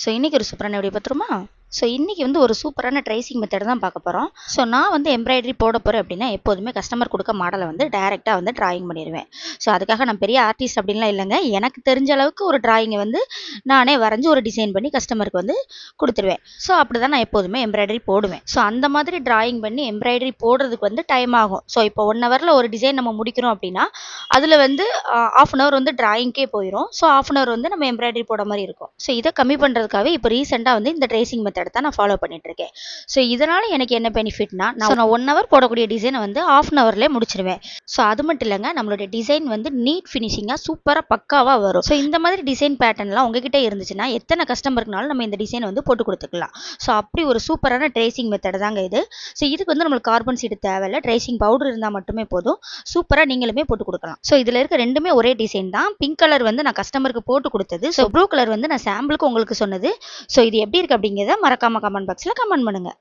So இன்றைக்கி ஒரு சூப்பரான வீடியோ பார்த்துருமா. ஸோ இன்றைக்கி வந்து ஒரு சூப்பரான ட்ரேசிங் மெத்தட் தான் பார்க்க போகிறோம். ஸோ நான் வந்து எம்ப்ராய்டரி போட போகிறேன் அப்படின்னா எப்போதுமே கஸ்டமர் கொடுக்க மாடலை வந்து டைரெக்டாக வந்து ட்ராயிங் பண்ணிடுவேன். ஸோ அதுக்காக நான் பெரிய ஆர்டிஸ்ட் அப்படின்லாம் இல்லைங்க. எனக்கு தெரிஞ்ச அளவுக்கு ஒரு ட்ராயிங்கை வந்து நானே வரைஞ்சி ஒரு டிசைன் பண்ணி கஸ்டமருக்கு வந்து கொடுத்துருவேன். ஸோ அப்படி தான் நான் எப்போதுமே எம்ப்ராய்டரி போடுவேன். ஸோ அந்த மாதிரி ட்ராயிங் பண்ணி எம்ப்ராய்டரி போடுறதுக்கு வந்து டைம் ஆகும். ஸோ இப்போ 1 ஹவரில் ஒரு டிசைன் நம்ம முடிக்கிறோம் அப்படின்னா அதில் வந்து ½ அன் ஹவர் வந்து ட்ராயிங்கே போயிடும். ஸோ ½ அன் ஹவர் வந்து நம்ம எம்ப்ராய்டரி போட மாதிரி இருக்கும். ஸோ இதை கம்மி பண்ணுறதுக்காகவே இப்போ ரீசெண்டாக வந்து இந்த ட்ரேசிங் மெத்தட் தான் நான் ஃபாலோ பண்ணிட்டு இருக்கேன். ஸோ இதனால் எனக்கு என்ன பெனிஃபிட்னா நான் 1 ஹவர் போடக்கூடிய டிசைனை வந்து ½ அன் ஹவர்லேயே முடிச்சிருவேன். ஸோ அது மட்டும் இல்லைங்க, நம்மளுடைய டிசைன் வந்து நீட் ஃபினிஷிங்காக சூப்பராக பக்காவாக வரும். ஸோ இந்த மாதிரி டிசைன் பேட்டர்ன்லாம் உங்ககிட்ட இருந்துச்சுன்னா எத்தனை கஸ்டமருக்குனாலும் நம்ம இந்த டிசைனை வந்து போட்டு கொடுத்துக்கலாம். ஸோ அப்படி ஒரு சூப்பரான ட்ரேசிங் மெத்தட் தாங்க இது. ஸோ இதுக்கு வந்து நம்மளுக்கு கார்பன் சீட் தேவையில்லை, ட்ரேசிங் பவுடர் இருந்தால் மட்டுமே போதும். சூப்பராக நீங்களுமே போட்டு கொடுக்கலாம். ஸோ இதில் இருக்க ரெண்டுமே ஒரே டிசைன் தான். பிங்க் கலர் வந்து நான் கஸ்டமருக்கு போட்டு கொடுத்தது. ஸோ ப்ளூ கலர் வந்து நான் சாம்பிளுக்கு உங்களுக்கு சொன்னது. ஸோ இது எப்படி இருக்குது அப்படிங்கிறத மறக்காமல் கமெண்ட் பாக்ஸில் கமெண்ட் பண்ணுங்கள்.